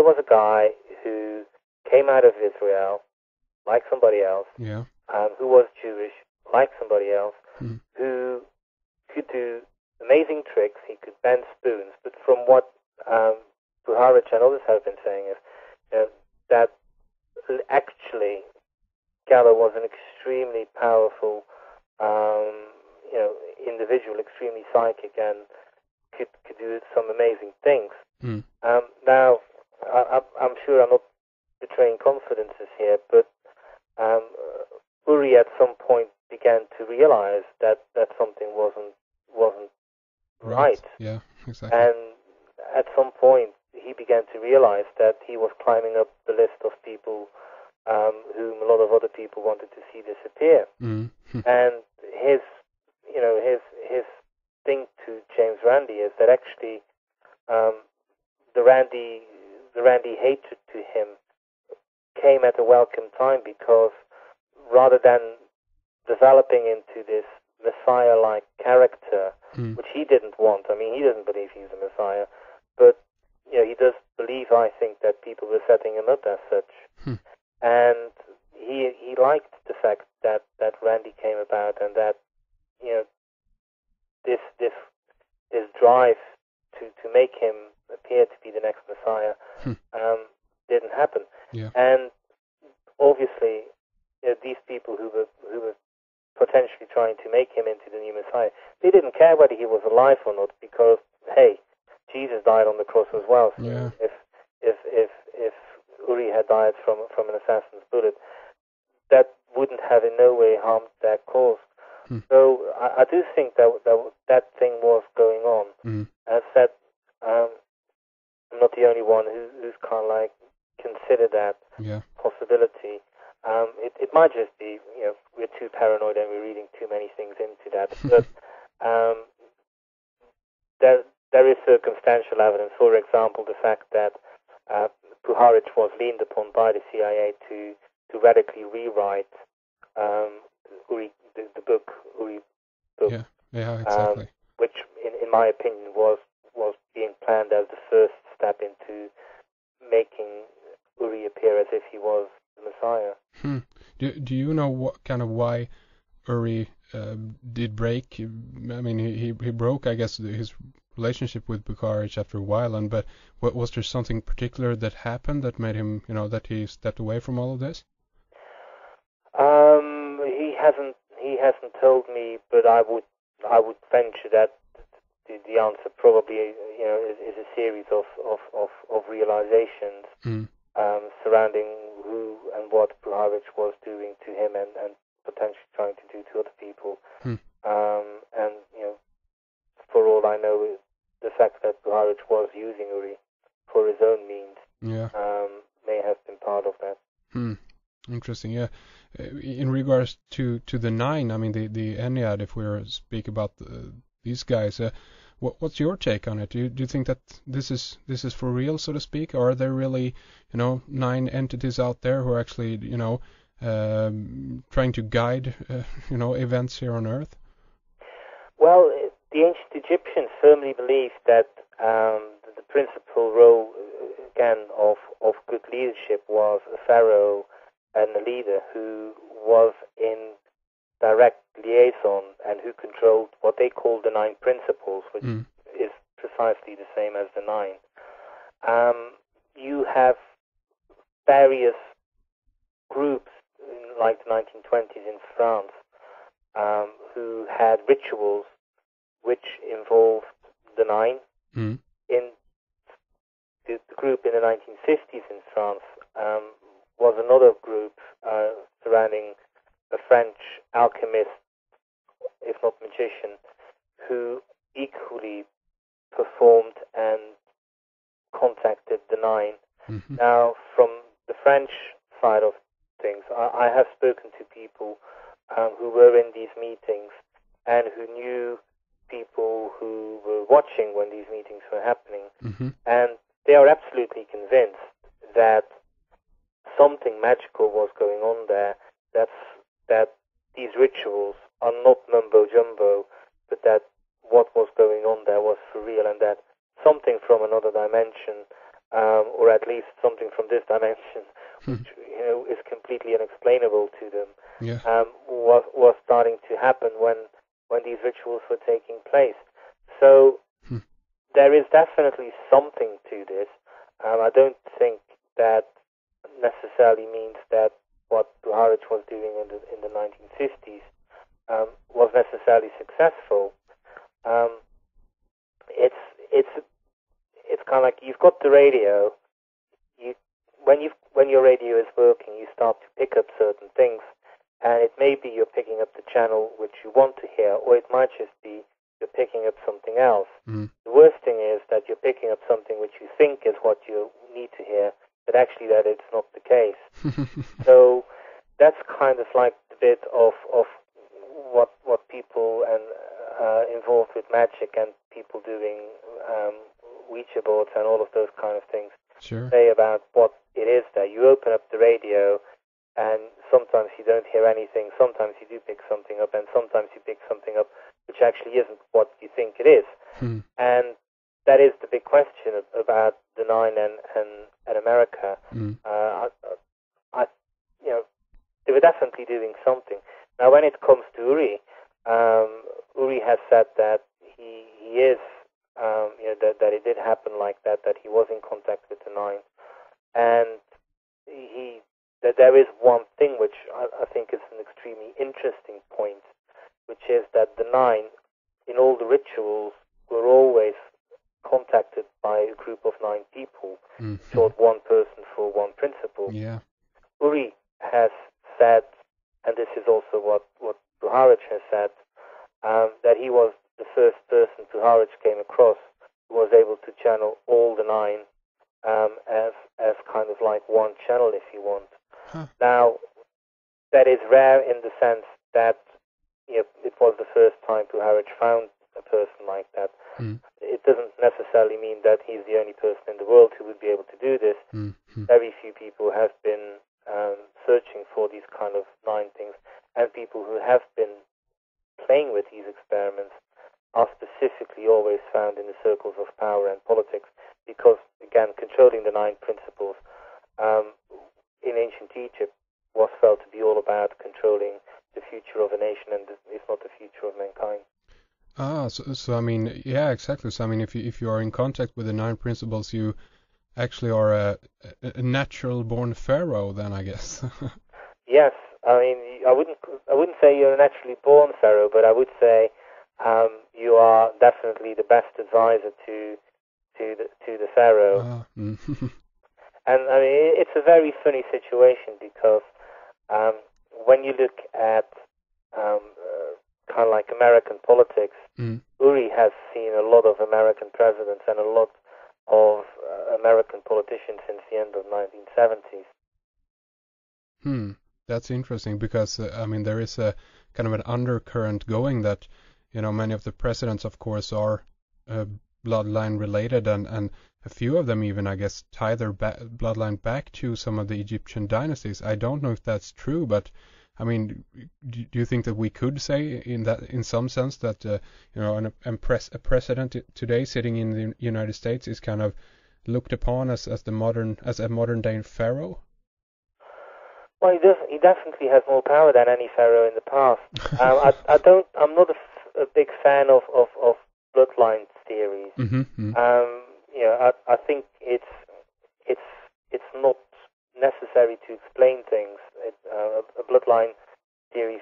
was a guy who came out of Israel like somebody else, Yeah. who was Jewish like somebody else, Hmm. who could do amazing tricks. He could bend spoons. But from what Puharich and others have been saying is that actually Gallo was an extremely powerful individual, extremely psychic, and could do some amazing things. Hmm. Now, I'm sure I'm not betraying confidences here, but Uri at some point began to realize that something wasn't right. Yeah, exactly. And at some point he began to realize that he was climbing up the list of people whom a lot of other people wanted to see disappear. Mm. And his thing to James Randi is that actually the Randi hatred to him came at a welcome time, because rather than developing into this Messiah-like character, which he didn't want. I mean, he doesn't believe he's a Messiah, but he does believe, I think, that people were setting him up as such. And he liked the fact that Randy came about, and that this drive to make him appear to be the next Messiah didn't happen. Yeah. And obviously, these people who were potentially trying to make him into the new Messiah, they didn't care whether he was alive or not, because hey, Jesus died on the cross as well. So Yeah. if Uri had died from an assassin's bullet, that wouldn't have in no way harmed their cause. So I do think that thing was going on. As said, I'm not the only one who's kind of like considered that possibility. It might just be, we're too paranoid and we're reading too many things into that. But there is circumstantial evidence. For example, the fact that Puharich was leaned upon by the CIA to radically rewrite Uri, the book, Uri book. Yeah, exactly. Which, in my opinion, was being planned as the first step into making Uri appear as if he was the Messiah. Do you know why Uri did break? I mean, he broke, I guess, his relationship with Puharich after a while, but was there something particular that happened that made him, that he stepped away from all of this? He hasn't told me, but I would venture that the answer probably is a series of realizations surrounding who and what Puharich was doing to him and potentially trying to do to other people. And for all I know, the fact that Puharich was using Uri for his own means may have been part of that. Interesting. Yeah. In regards to the Nine, I mean the Ennead, if we speak about these guys, what's your take on it? Do you think that this is for real, so to speak, or are there really 9 entities out there who are actually trying to guide events here on Earth? Well, the ancient Egyptians firmly believed that the principal role again of good leadership was a pharaoh and a leader who was in direct liaison and who controlled what they called the 9 principles, which is precisely the same as the 9. You have various groups, like the 1920s in France, who had rituals which involved the 9. In the group in the 1950s in France was another group surrounding a French alchemist, if not magician, who equally performed and contacted the 9. Now, from the French side of things, I have spoken to people who were in these meetings and who knew people who were watching when these meetings were happening, and they are absolutely convinced that something magical was going on there, that these rituals are not mumbo-jumbo, but that what was going on there was for real, and that something from another dimension or at least something from this dimension, which is completely unexplainable to them, Yeah. was starting to happen when these rituals were taking place. So there is definitely something to this. I don't think that necessarily means that what Puharich was doing in the 1950s was necessarily successful. It's kind of like you've got the radio. When your radio is working, you start to pick up certain things, and it may be you're picking up the channel which you want to hear, or it might just be you're picking up something else. The worst thing is that you're picking up something which you think is what you need to hear, but actually that it's not the case. So that's kind of like the bit of what people and involved with magic and people doing Ouija boards and all of those kind of things say about what it is that you open up the radio, and sometimes you don't hear anything, sometimes you do pick something up, and sometimes you pick something up which actually isn't what you think it is. And that is the big question about the Nine and America. They were definitely doing something. Now, when it comes to Uri, Uri has said that he is, that it did happen like that he was in contact with the Nine, and that there is one thing which I think is an extremely interesting point, which is that the Nine, in all the rituals, were always contacted by a group of 9 people, short one person for one principle. Yeah. Uri has said, and this is also what Puharich has said, that he was the first person Puharich came across who was able to channel all the 9 as kind of like one channel, if you want. Now, that is rare in the sense that it was the first time Puharich found a person like that. It doesn't necessarily mean that he's the only person in the world who would be able to do this. Very few people have been searching for these kind of 9 things, and people who have been playing with these experiments are specifically always found in the circles of power and politics, because, again, controlling the 9 principles in ancient Egypt was felt to be all about controlling the future of a nation, and if not the future of mankind. So I mean, yeah, exactly. So I mean, if you are in contact with the 9 principles, you actually are a natural-born pharaoh, then, I guess. Yes, I mean, I wouldn't say you're a naturally born pharaoh, but I would say you are definitely the best advisor to the pharaoh. And I mean, it's a very funny situation, because when you look at kind of like American politics, Uri has seen a lot of American presidents and a lot of American politicians since the end of 1970s. That's interesting, because I mean, there is a kind of an undercurrent going that, many of the presidents, of course, are bloodline related, and a few of them even, I guess, tie their bloodline back to some of the Egyptian dynasties. I don't know if that's true, but I mean, do you think that we could say in some sense that a president today sitting in the United States is kind of looked upon as a modern day pharaoh? Well, he definitely has more power than any pharaoh in the past. I'm not a big fan of bloodline theories. I think it's not necessary to explain things. A bloodline theory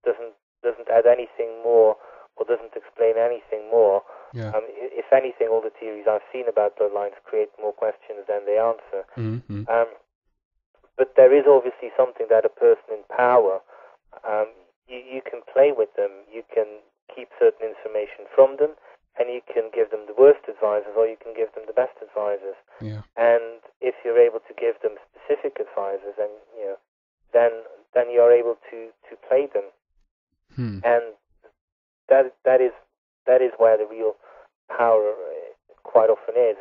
doesn't add anything more, or doesn't explain anything more. Yeah. If anything, all the theories I've seen about bloodlines create more questions than they answer. But there is obviously something that a person in power, you can play with them, you can keep certain information from them, and you can give them the worst advisors, or you can give them the best advisors. Yeah. And if you're able to give them specific advisors, and then you're able to play them. And that is where the real power quite often is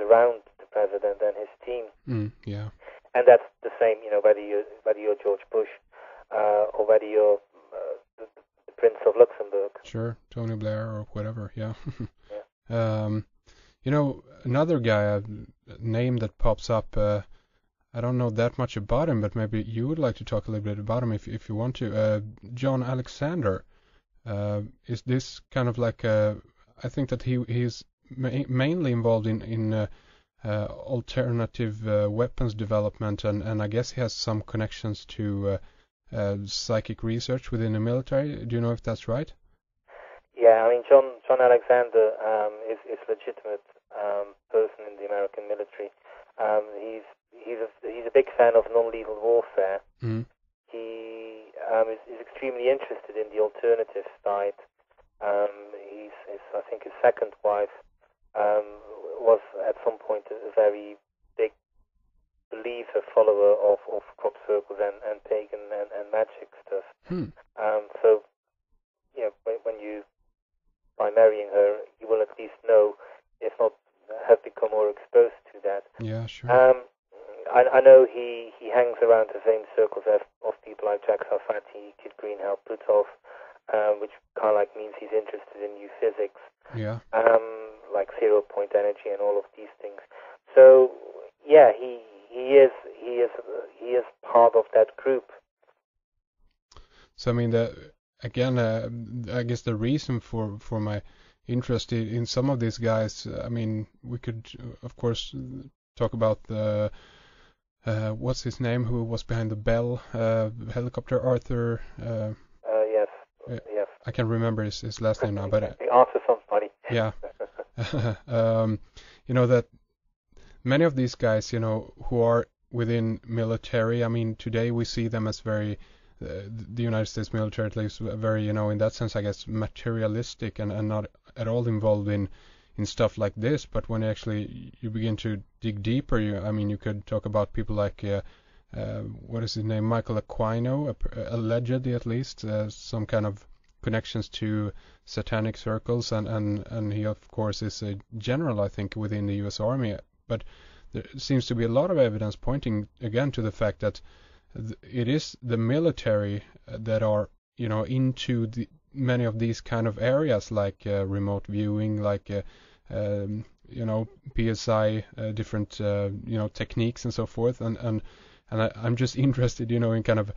around the president and his team. Yeah. And that's the same, whether you're George Bush or whether you're the Prince of Luxembourg. Sure, Tony Blair or whatever. Yeah. Another guy, a name that pops up. I don't know that much about him, but maybe you would like to talk a little bit about him if you want to. John Alexander. Is this kind of like I think that he's mainly involved in alternative weapons development, and I guess he has some connections to psychic research within the military. Do you know if that's right? Yeah, I mean, John Alexander is legitimate person in the American military. He's a big fan of non-lethal warfare. Mm. He is extremely interested in the alternative side. I think his second wife was at some point a very big believer, follower of crop circles and pagan and magic stuff. So, when you, by marrying her, you will at least know, if not have become more exposed to that. Yeah, sure. I know he hangs around the same circles of people like Jack Sarfati, Kid Greenhalgh, Plutov, which kind of like means he's interested in new physics. Yeah. Like 0-point energy and all of these things. So yeah, he is part of that group. So I mean, I guess the reason for my interest in some of these guys, I mean, we could of course talk about the what's his name, who was behind the Bell helicopter, Arthur. Yes. Yes. I can't remember his last name now, but Arthur somebody. Yeah. That many of these guys, who are within military, I mean, today we see them as very, the United States military at least, very, in that sense, I guess, materialistic and not at all involved in stuff like this. But when actually you begin to dig deeper, you could talk about people like, what is his name, Michael Aquino, allegedly at least, some kind of connections to satanic circles, and he of course is a general, I think, within the U.S. Army. But there seems to be a lot of evidence pointing again to the fact that it is the military that are into many of these kind of areas, like remote viewing, like PSI, different techniques and so forth, and I'm just interested in kind of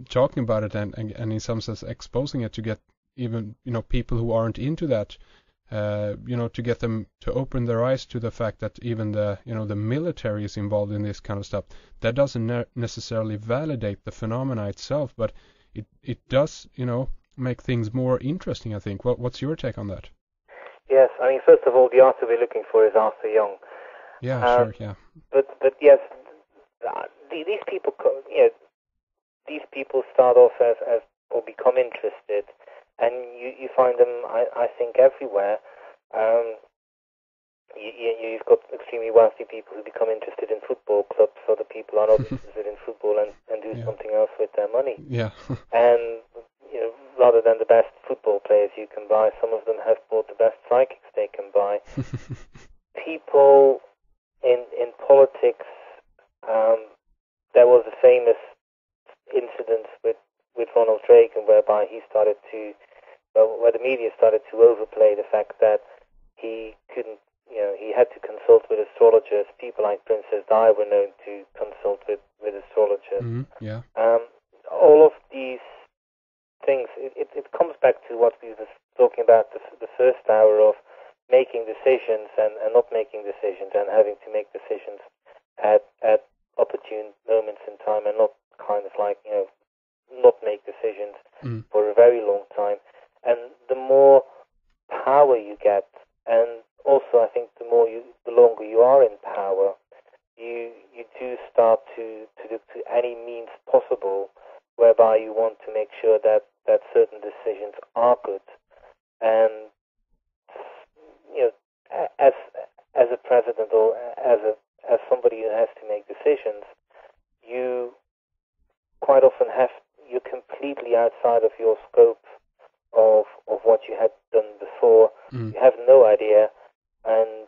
talking about it and in some sense exposing it to get even people who aren't into that to get them to open their eyes to the fact that even the military is involved in this kind of stuff. That doesn't necessarily validate the phenomena itself, but it does make things more interesting, I think. What's your take on that? Yes, I mean, first of all, the Arthur we're looking for is Arthur Young. Yeah, sure, yeah. But yes, these people, these people start off as or become interested, and you find them, I think, everywhere. You've got extremely wealthy people who become interested in football clubs, so the people are not interested in football and do something else with their money. Yeah. And rather than the best football players you can buy, some of them have bought the best psychics they can buy. People in politics, there was a famous incident with Ronald Reagan whereby he started to, where the media started to overplay the fact that he couldn't, he had to consult with astrologers. People like Princess Di were known to consult with astrologers. Mm-hmm. Yeah. All of these things, it comes back to what we were talking about the first hour of making decisions and not making decisions, and having to make decisions at opportune moments in time, and not kind of like, not make decisions for a very long time. And the more power you get, and also I think the longer you are in power, you do start to look to any means possible whereby you want to make sure that certain decisions are good. And as a president or as somebody who has to make decisions, you quite often you're completely outside of your scope of what you had done before. You have no idea, and